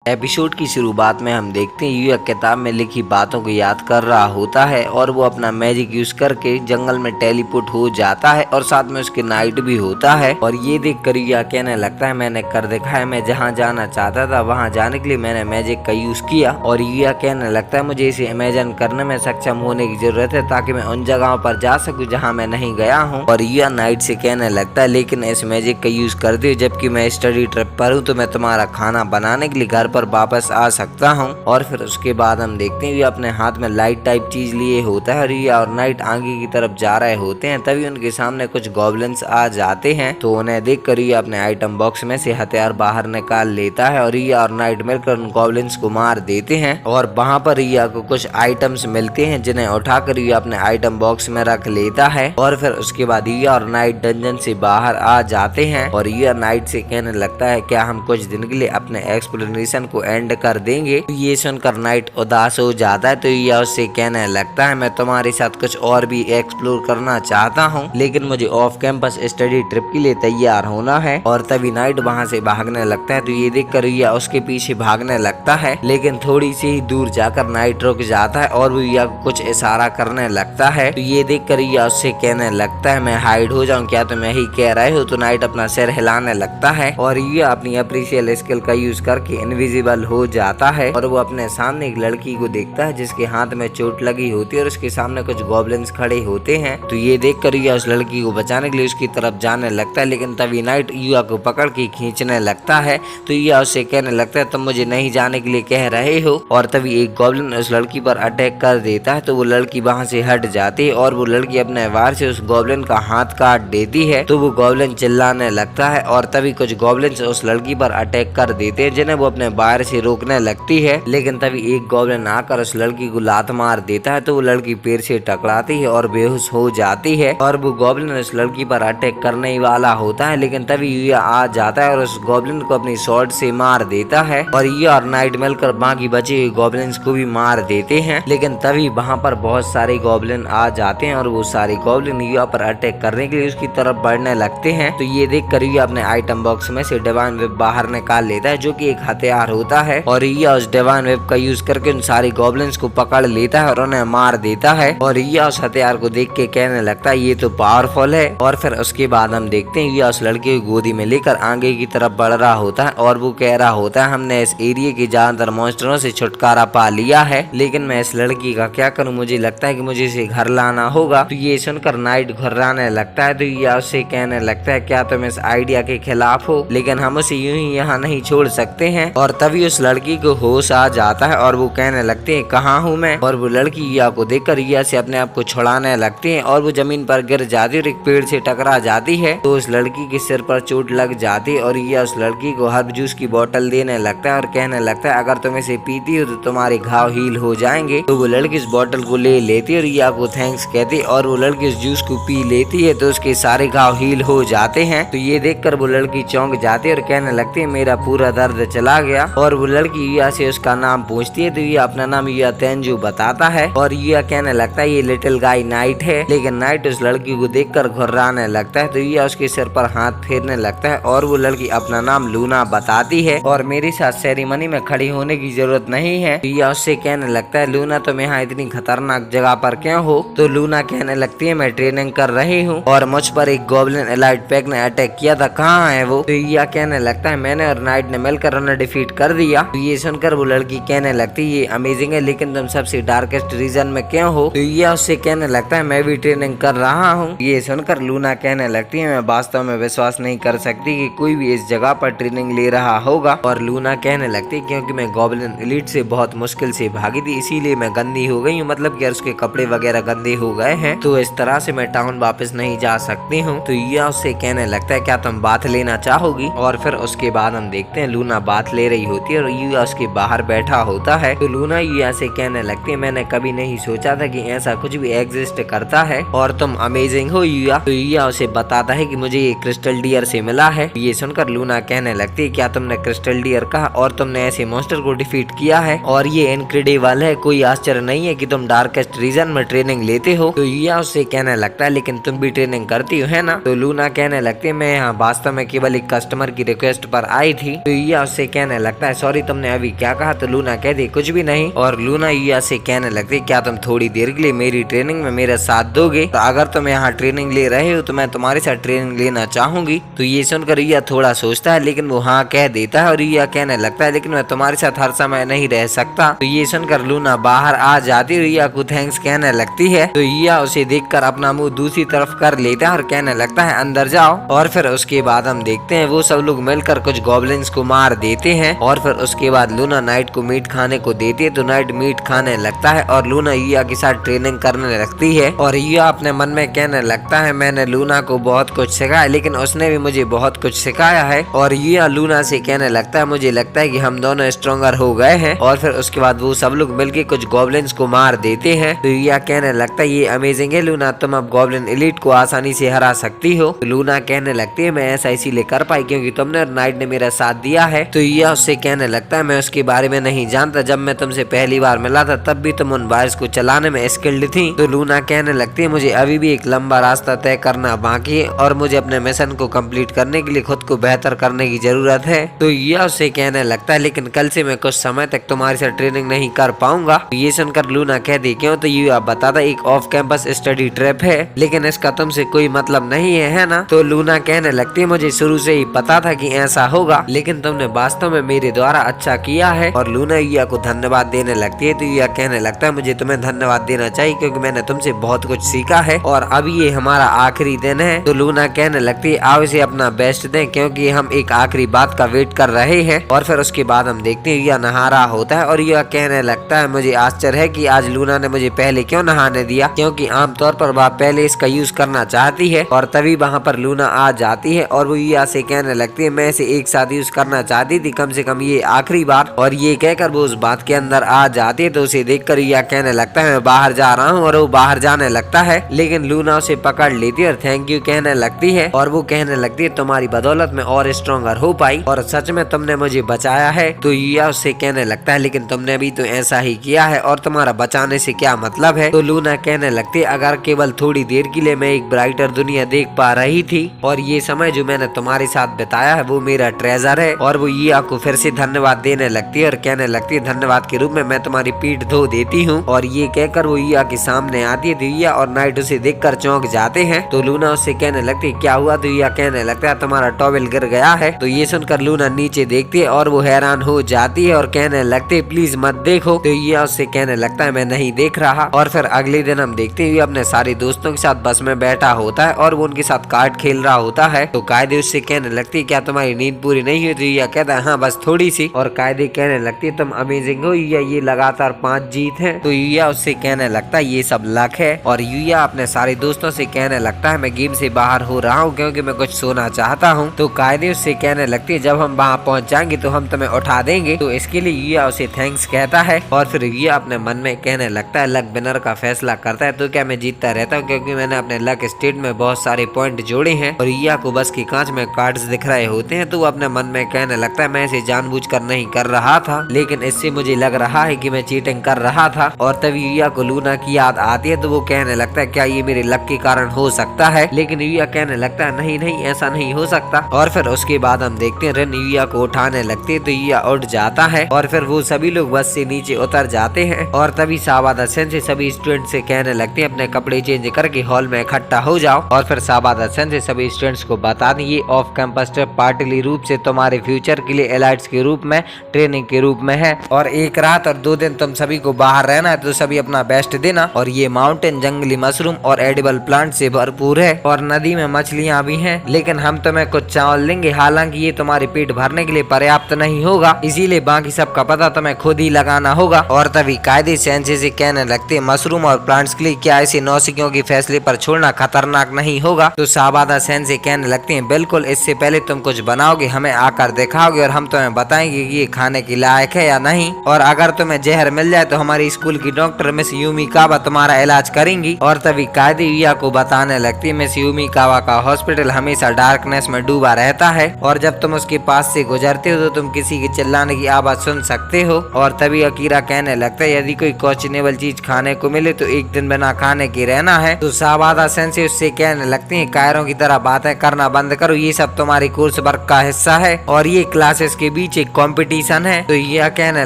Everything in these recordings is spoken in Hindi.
एपिसोड की शुरुआत में हम देखते हैं युया किताब में लिखी बातों को याद कर रहा होता है और वो अपना मैजिक यूज करके जंगल में टेलीपोर्ट हो जाता है और साथ में उसके नाइट भी होता है। और ये देख कर युया कहने लगता है मैंने कर देखा है, मैं जहाँ जाना चाहता था वहाँ जाने के लिए मैंने मैजिक का यूज किया। और युया कहने लगता है मुझे इसे इमेजिन करने में सक्षम होने की जरूरत है ताकि मैं उन जगहों पर जा सकूं जहाँ मैं नहीं गया हूँ। और युया नाइट से कहने लगता है लेकिन इस मैजिक का यूज करते जबकि मैं स्टडी ट्रिप पर हूँ तो मैं तुम्हारा खाना बनाने के लिए घर पर वापस आ सकता हूँ। और फिर उसके बाद हम देखते हैं युया अपने हाथ में लाइट टाइप चीज लिए होता है और युया और नाइट आगे की तरफ जा रहे होते हैं। तभी उनके सामने कुछ गॉब्लिन्स आ जाते हैं तो उन्हें देख कर युया अपने आइटम बॉक्स में से हथियार बाहर निकाल लेता है और युया और नाइट मिलकर उन गॉब्लिन्स को मार देते हैं। और वहाँ पर युया को कुछ आइटम्स मिलते हैं जिन्हें उठाकर युया अपने आइटम बॉक्स में रख लेता है। और फिर उसके बाद युया और नाइट डंजन से बाहर आ जाते हैं और युया नाइट से कहने लगता है क्या हम कुछ दिन के लिए अपने एक्सप्लेनेशन को एंड कर देंगे। तो ये सुनकर नाइट उदास हो जाता है तो युया उससे कहने लगता है मैं तुम्हारे साथ कुछ और भी एक्सप्लोर करना चाहता हूँ लेकिन मुझे ऑफ कैंपस स्टडी ट्रिप के लिए तैयार होना है। और तभी नाइट वहाँ से भागने लगता है तो ये देखकर युया उसके पीछे भागने लगता है लेकिन थोड़ी सी ही दूर जाकर नाइट रुक जाता है और वो युया को कुछ इशारा करने लगता है। तो ये देखकर युया उससे कहने लगता है मैं हाइड हो जाऊं क्या तुम यही कह रहे हो। तो नाइट अपना सिर हिलाने लगता है और युया अपनी अप्रिशियल स्किल का यूज करके इनविजिबल हो जाता है और वो अपने सामने एक लड़की को देखता है जिसके हाथ में चोट लगी होती है और उसके सामने कुछ गॉब्लिन्स खड़े होते हैं। तो ये देखकर युया उस लड़की को बचाने के लिए उसकी तरफ जाने लगता है लेकिन तभी नाइट युया को पकड़ के खींचने लगता है। तो युया उससे कहने लगता है तुम मुझे नहीं जाने के लिए कह रहे हो। और तभी एक गॉब्लिन उस लड़की पर अटैक कर देता है तो वो लड़की वहाँ से हट जाती है और वो लड़की अपने वार से उस गॉब्लिन का हाथ काट देती है। तो वो गॉब्लिन चिल्लाने लगता है और तभी कुछ गॉब्लिन्स उस लड़की पर अटैक कर देते हैं जिन्हें वो अपने वार से रोकने लगती है। लेकिन तभी एक गॉब्लिन आकर उस लड़की को लात मार देता है तो वो लड़की पेड़ से टकराती है और बेहोश हो जाती है। और वो गॉब्लिन उस लड़की पर अटैक करने ही वाला होता है लेकिन तभी युया आ जाता है और उस गॉब्लिन को अपनी स्वॉर्ड से मार देता है और युया और नाइट मिलकर बाकी बचे हुए गॉब्लिन्स को भी मार देते हैं। लेकिन तभी वहाँ पर बहुत सारे गॉब्लिन आ जाते हैं और वो सारे गॉब्लिन युया पर अटैक करने के लिए उसकी तरफ बढ़ने लगते हैं। तो ये देख कर युया अपने आइटम बॉक्स में से डिवाइन वेब बाहर निकाल लेता है जो कि एक हथियार होता है और युया उस डिवाइन वेब का यूज करके उन सारे गॉब्लिन्स को पकड़ लेता है और उन्हें मार देता है। और युया उस हथियार को देख के कहने लगता है ये तो पावरफुल है। और फिर उसके बाद हम देखते हैं युया उस लड़के को गोदी में लेकर आगे की तरफ बढ़ रहा होता है और वो कह रहा होता है हमने इस एरिया के ज्यादातर मॉन्स्टरों से छुटकारा पा लिया है लेकिन मैं इस लड़की का क्या करूं, मुझे लगता है कि मुझे इसे घर लाना होगा। तो ये सुनकर नाइट घबराने लगता है तो युया उससे कहने लगता है क्या तुम इस आइडिया के खिलाफ हो, लेकिन हम उसे यूं ही यहाँ नहीं छोड़ सकते हैं। और तभी उस लड़की को होश आ जाता है और वो कहने लगते हैं कहाँ हूँ मैं। और वो लड़की युया को देखकर युया से अपने आप को छुड़ाने लगती है और वो जमीन पर गिर जाती है और एक पेड़ से टकरा जाती है। तो उस लड़की के सिर पर चोट लग जाती है और युया उस लड़की को हर्ब जूस की बोतल देने लगता है और कहने लगता है अगर तुम इसे पीती हो तो तुम्हारे घाव हील हो जाएंगे। तो वो लड़की इस बोतल को ले लेती है और युया को थैंक्स कहती है और वो लड़की इस जूस को पी लेती है तो उसके सारे घाव हील हो जाते हैं। तो ये देखकर वो लड़की चौंक जाती है और कहने लगती है मेरा पूरा दर्द चला गया। और वो लड़की युया से उसका नाम पूछती है तो युया अपना नाम युया तेंजू बताता है और युया कहने लगता है ये लिटिल गाय नाइट है। लेकिन नाइट उस लड़की को देखकर घुर्राने लगता है तो युया उसके सिर पर हाथ फेरने लगता है और वो लड़की अपना नाम लूना बताती है और मेरे साथ सेरेमनी में खड़ी होने की जरूरत नहीं है। युया उससे कहने लगता है लूना तुम यहाँ इतनी खतरनाक जगह पर क्यों हो। तो लूना कहने लगती है मैं ट्रेनिंग कर रही हूँ और मुझ पर एक गॉब्लिन एलाइट पैक ने अटैक किया था, कहाँ है वो। तो युया कहने लगता है मैंने और नाइट ने मिलकर उन्हें डिफीट कर दिया। तो ये सुनकर वो लड़की कहने लगती है ये अमेजिंग है लेकिन तुम सबसे डार्केस्ट रीजन में क्यों हो। तो युया उससे कहने लगता है मैं भी ट्रेनिंग कर रहा हूँ। ये सुनकर लूना कहने लगती है मैं वास्तव में विश्वास नहीं कर सकती कि कोई भी इस जगह पर ट्रेनिंग ले रहा होगा। और लूना कहने लगती है क्योंकि मैं गॉब्लिन एलीट से बहुत मुश्किल से भागी थी इसीलिए मैं गंदी हो गई हूँ, मतलब कि उसके कपड़े वगैरह गंदे हो गए हैं तो इस तरह से मैं टाउन वापस नहीं जा सकती हूँ। तो युया उससे कहने लगता है क्या तुम बात लेना चाहोगी। और फिर उसके बाद हम देखते हैं लूना बात ले रही होती है और युया उसके बाहर बैठा होता है। तो लूना युया से कहने लगती है मैंने कभी नहीं सोचा था कि ऐसा कुछ भी एग्जिस्ट करता है और तुम अमेजिंग हो युया। तो युया उसे बताता है कि मुझे ये क्रिस्टल डियर से मिला है। ये सुनकर लूना कहने लगती है क्या तुमने क्रिस्टल डियर कहा और तुमने ऐसे मॉन्स्टर को डिफीट किया है और ये इनक्रेडिबल है, कोई आश्चर्य नहीं है कि तुम डार्केस्ट रीजन में ट्रेनिंग लेते हो। तो युया उससे कहने लगता है लेकिन तुम भी ट्रेनिंग करती हो है ना। तो लूना कहने लगती है मैं यहाँ वास्तव में केवल एक कस्टमर की रिक्वेस्ट पर आई थी। तो युया उससे कहने लगता लगता है सॉरी तुमने अभी क्या कहा। तो लूना कहती कुछ भी नहीं, और लूना यूया से कहने लगती क्या तुम थोड़ी देर के लिए मेरी ट्रेनिंग में मेरा साथ दोगे? तो अगर तुम यहाँ ट्रेनिंग ले रहे हो तो मैं तुम्हारे साथ ट्रेनिंग लेना चाहूंगी। तो ये सुनकर यूया थोड़ा सोचता है लेकिन वो हाँ कह देता है, और यूया कहने लगता है लेकिन मैं तुम्हारे साथ हर समय नहीं रह सकता। तो ये सुनकर लूना बाहर आ जाती है, यूया को थैंक्स कहने लगती है। तो यूया उसे देखकर अपना मुंह दूसरी तरफ कर लेता है और कहने लगता है अंदर जाओ। और फिर उसके बाद हम देखते हैं वो सब लोग मिलकर कुछ गॉब्लिन्स को मार देते हैं, और फिर उसके बाद लूना नाइट को मीट खाने को देती है। तो नाइट मीट खाने लगता है और लूना यूया के साथ ट्रेनिंग करने लगती है, और यूया अपने मन में कहने लगता है मैंने लूना को बहुत कुछ सिखाया लेकिन उसने भी मुझे बहुत कुछ सिखाया है। और यूया लूना से कहने लगता है मुझे लगता है कि हम दोनों स्ट्रॉन्गर हो गए हैं। और फिर उसके बाद वो सब लोग मिलके कुछ गॉब्लिन्स को मार देते हैं। तो यूया कहने लगता है ये अमेजिंग है लूना, तुम अब गॉब्लिन एलीट को आसानी से हरा सकती हो। तो लूना कहने लगती है मैं ऐसा इसीलिए कर पाई क्योंकि तुमने और नाइट ने मेरा साथ दिया है। तो यूया उससे कहने लगता है मैं उसके बारे में नहीं जानता, जब मैं तुमसे पहली बार मिला था तब भी तुम उन वायर्स को चलाने में स्किल्ड थी। तो लूना कहने लगती है मुझे अभी भी एक लंबा रास्ता तय करना बाकी है और मुझे अपने मिशन को कंप्लीट करने के लिए खुद को बेहतर करने की जरूरत है। तो यूया उससे कहने लगता है लेकिन कल से मैं कुछ समय तक तुम्हारे साथ ट्रेनिंग नहीं कर पाऊंगा। तो ये सुनकर लूना कहती क्यों? तो यूया बताता एक ऑफ कैंपस स्टडी ट्रिप है लेकिन इसका तुमसे कोई मतलब नहीं है ना? तो लूना कहने लगती है मुझे शुरू से ही पता था कि ऐसा होगा लेकिन तुमने वास्तव में मेरे द्वारा अच्छा किया है। और लूना यूया को धन्यवाद देने लगती है। तो यूया कहने लगता है मुझे तुम्हें धन्यवाद देना चाहिए क्योंकि मैंने तुमसे बहुत कुछ सीखा है और अभी ये हमारा आखिरी दिन है। तो लूना कहने लगती है आओ इसे अपना बेस्ट दें क्योंकि हम एक आखिरी बात का वेट कर रहे हैं। और फिर उसके बाद हम देखते हैं यूया नहा रहा होता है और यूया कहने लगता है मुझे आश्चर्य है कि आज लूना ने मुझे पहले क्यों नहाने दिया, क्योंकि आमतौर पर वह पहले इसका यूज करना चाहती है। और तभी वहाँ पर लूना आ जाती है और वो यूया से कहने लगती है मैं इसे एक साथ यूज करना चाहती थी, कम से कम ये आखिरी बार। और ये कहकर वो उस बात के अंदर आ जाती है। तो उसे देखकर यूया कहने लगता है मैं बाहर जा रहा हूँ, और वो बाहर जाने लगता है लेकिन लूना उसे पकड़ लेती है और थैंक यू कहने लगती है। और वो कहने लगती है तुम्हारी बदौलत में और स्ट्रॉन्गर हो पाई और सच में तुमने मुझे बचाया है। तो यूया उससे कहने लगता है लेकिन तुमने भी तो ऐसा ही किया है और तुम्हारा बचाने से क्या मतलब है? तो लूना कहने लगती है अगर केवल थोड़ी देर के लिए मैं एक ब्राइटर दुनिया देख पा रही थी और ये समय जो मैंने तुम्हारे साथ बिताया है वो मेरा ट्रेजर है। और वो यूया को फिर से धन्यवाद देने लगती है और कहने लगती है धन्यवाद के रूप में मैं तुम्हारी पीठ धो देती हूँ। और ये कहकर वो यूया के सामने आती है। तो यूया और नाइट उसे देखकर चौंक जाते हैं। तो लूना उससे कहने लगती है क्या हुआ? तो यूया कहने लगता है तुम्हारा टॉवेल गिर गया है। तो ये सुनकर लूना नीचे देखती है और वो हैरान हो जाती है और कहने लगती है प्लीज मत देखो। तो यूया उससे कहने लगता है मैं नहीं देख रहा। और फिर अगले दिन हम देखते हुए अपने सारे दोस्तों के साथ बस में बैठा होता है और वो उनके साथ कार्ड खेल रहा होता है। तो कायदे उससे कहने लगती है क्या तुम्हारी नींद पूरी नहीं हुई? तो यूया कहता है हाँ बस थोड़ी सी। और कायदे कहने लगती है तुम अमेजिंग हो यूया, ये लगातार 5 जीत है। तो यूया उससे कहने लगता है ये सब लक है। और यूया अपने सारे दोस्तों से कहने लगता है मैं गेम से बाहर हो रहा हूँ क्योंकि मैं कुछ सोना चाहता हूँ। तो कायदे उससे कहने लगती है जब हम वहाँ पहुँच जाएंगे तो हम तुम्हें उठा देंगे। तो इसके लिए यूया उसे थैंक्स कहता है। और फिर यूया अपने मन में कहने लगता है लक विनर का फैसला करता है तो क्या मैं जीतता रहता हूँ क्योंकि मैंने अपने लक स्टेट में बहुत सारे पॉइंट जोड़े हैं। और यूया को बस की कांच में कार्ड्स दिख रहे होते हैं तो वो अपने मन में कहने लगता है मैं इसे जानबूझकर नहीं कर रहा था लेकिन इससे मुझे लग रहा है कि मैं चीटिंग कर रहा था। और तभी यूया को लूना की याद आती है तो वो कहने लगता है क्या ये मेरे लक के कारण हो सकता है? लेकिन यूया कहने लगता है नहीं नहीं ऐसा नहीं हो सकता। और फिर उसके बाद हम देखते हैं रन यूया को उठाने लगती है तो यूया उठ जाता है और फिर वो सभी लोग बस से नीचे उतर जाते हैं। और तभी शाबादा सेंसे सभी स्टूडेंट से कहने लगते हैं अपने कपड़े चेंज करके हॉल में इकट्ठा हो जाओ। और फिर शाबादा सेंसे सभी स्टूडेंट्स को बता दें ये ऑफ कैंपस ट्रिप पार्टली रूप से तुम्हारे फ्यूचर के लिए एलाइट्स के रूप में ट्रेनिंग के रूप में है और 1 रात और 2 दिन तुम सभी को बाहर रहना है तो सभी अपना बेस्ट देना। और ये माउंटेन जंगली मशरूम और एडिबल प्लांट से भरपूर है और नदी में मछलियाँ भी हैं लेकिन हम तुम्हें कुछ चावल देंगे, हालांकि ये तुम्हारे पेट भरने के लिए पर्याप्त नहीं होगा इसीलिए बाकी सबका पता तुम्हें खुद ही लगाना होगा। और तभी कायदे सेंसे से कहने लगते हैं मशरूम और प्लांट्स के लिए क्या ऐसे नौसिखियों के फैसले पर छोड़ना खतरनाक नहीं होगा? तो शाबादा सेंसे कहने लगते हैं बिल्कुल, इससे पहले तुम कुछ बनाओगे हमें आकर दिखाओगे और हम तुम्हें बताएंगे कि ये खाने के लायक है या नहीं। और अगर तुम्हें जहर मिल जाए तो हमारी स्कूल की डॉक्टर मिस यूमी कावा तुम्हारा इलाज करेंगी। और तभी कायदे यूया को बताने लगती है मिस यूमी कावा का हॉस्पिटल हमेशा डार्कनेस में डूबा रहता है और जब तुम उसके पास से गुजरते हो तो तुम किसी के चिल्लाने की आवाज सुन सकते हो। और तभी अकीरा कहने लगता है यदि कोई क्वेश्चनेबल चीज खाने को मिले तो एक दिन बिना खाने के रहना है। तो शाबादा सेंसे उससे कहने लगती है कायरों की तरह बातें करना बंद करो, ये सब तुम्हारी कोर्स वर्क का हिस्सा है और ये क्लासेस के बीच एक कंपटीशन है। तो युया कहने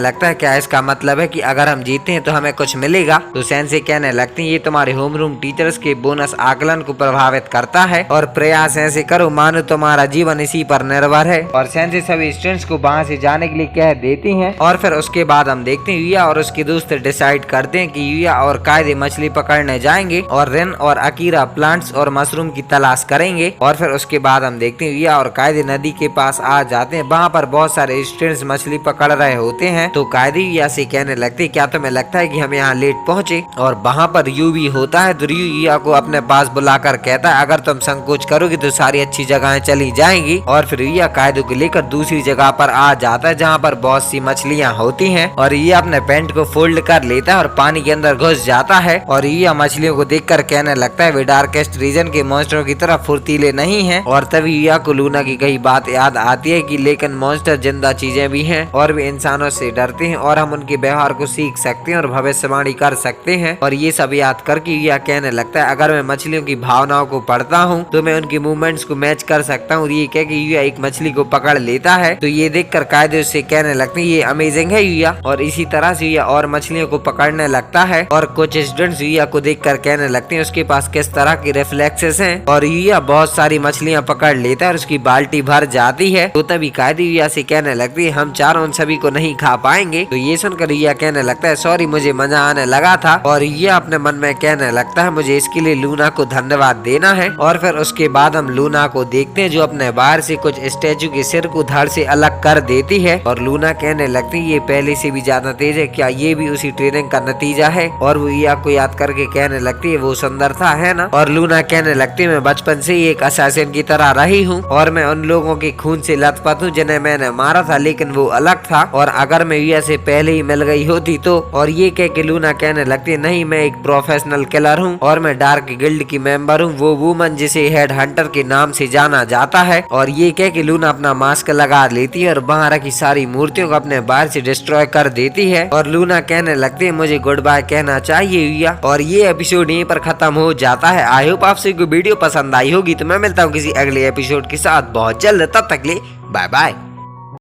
लगता है क्या इसका मतलब है कि अगर हम जीते हैं तो हमें कुछ मिलेगा। तो सेंसे कहने लगते हैं ये तुम्हारे होमरूम टीचर्स के बोनस आकलन को प्रभावित करता है और प्रयास ऐसे करो मानो तुम्हारा जीवन इसी पर निर्भर है। और सेंसे सभी स्टूडेंट्स को वहाँ से जाने के लिए कह देती हैं। और फिर उसके बाद हम देखते हैं युया और उसके दोस्त डिसाइड करते हैं कि युया और कायदे मछली पकड़ने जाएंगे और रिन और अकीरा प्लांट्स और मशरूम की तलाश करेंगे। और फिर उसके बाद हम देखते हैं युया और कायदे नदी के पास आ जाते हैं। वहाँ पर बहुत सारे स्टूडेंट्स मछली पकड़ रहे होते हैं। तो कायदे युया से कहने लगते क्या तुम्हें लगता है कि हम यहाँ लेट पहुँचे। और वहाँ पर यू भी होता है। तो युया को अपने पास बुलाकर कहता है अगर तुम संकोच करोगे तो सारी अच्छी जगहें चली जाएंगी। और फिर युया कायदे को लेकर दूसरी जगह पर आ जाता है जहाँ पर बहुत सी मछलियाँ होती हैं। और युया अपने पैंट को फोल्ड कर लेता है और पानी के अंदर घुस जाता है। और युया मछलियों को देखकर कहने लगता है वे डार्केस्ट रीजन के मॉन्स्टरों की तरह फुर्तीले नहीं हैं। और तभी युया को लूना की कही बात याद आती है कि लेकिन मॉन्स्टर जिंदा चीजें भी हैं और वे इंसानों से डरते हैं और हम उनके व्यवहार को सीख सकते हैं और भविष्यवाणी कर सकते हैं। और ये सब याद करके युया कहने लगता है अगर मैं मछलियों की भावनाओं को पढ़ता हूँ तो मैं उनकी मूवमेंट्स को मैच कर सकता हूँ। ये कह के युया एक मछली को पकड़ लेता है। तो ये देखकर कायदे उससे कहने लगते हैं ये अमेजिंग है युया। और इसी तरह से युया और मछलियों को पकड़ने लगता है। और कुछ स्टूडेंट्स युया को देखकर कहने लगते हैं उसके पास किस तरह की रिफ्लेक्सेस हैं। और युया बहुत सारी मछलियाँ पकड़ लेता है और उसकी बाल्टी भर जाती है। तो तभी कायदे युया से कहने लगती है हम चारों उन सभी को नहीं खा पाएंगे। तो ये सुनकर युया कहने लगता है सॉरी मुझे मजा आने लगा था। और युया अपने मन में कहने लगता है मुझे इसके लिए लूना को धन्यवाद देना है। और फिर उसके बाद हम लूना को देखते हैं जो अपने बाहर से कुछ स्टैचू के सिर को धड़ से अलग कर देती है। और लूना कहने लगती है ये पहले से भी ज्यादा तेज है, क्या ये भी उसी ट्रेनिंग का नतीजा है। और वो युया को याद करके कहने लगती है वो सुंदर था है ना। और लूना कहने लगती है मैं बचपन से ही एक असैसिन की तरह रही हूँ और मैं उन लोगों के खून से लथपथ हूँ जिन्हें मैंने मारा था, लेकिन वो अलग था और अगर मैं युया से पहले ही मिल गई होती तो। और ये कह के लूना कहने लगती है नहीं मैं एक प्रोफेशनल किलर हूँ और मैं डार्क गिल्ड की मेंबर हूँ, वो वुमन जिसे हेड हंटर के नाम से जाना जाता है। और ये कह के लूना अपना मास्क लगा लेती है और वहाँ रखी सारी मूर्तियों को अपने बाहर से डिस्ट्रॉय कर देती है। और लूना कहने लगती है मुझे गुड बाय कहना चाहिए युया। और ये एपिसोड यहीं पर खत्म हो जाता है। आई होप आपसे कोई वीडियो पसंद आई होगी। तो मैं मिलता हूँ किसी अगले एपिसोड के साथ बहुत जल्द, तब तक के लिए बाय बाय।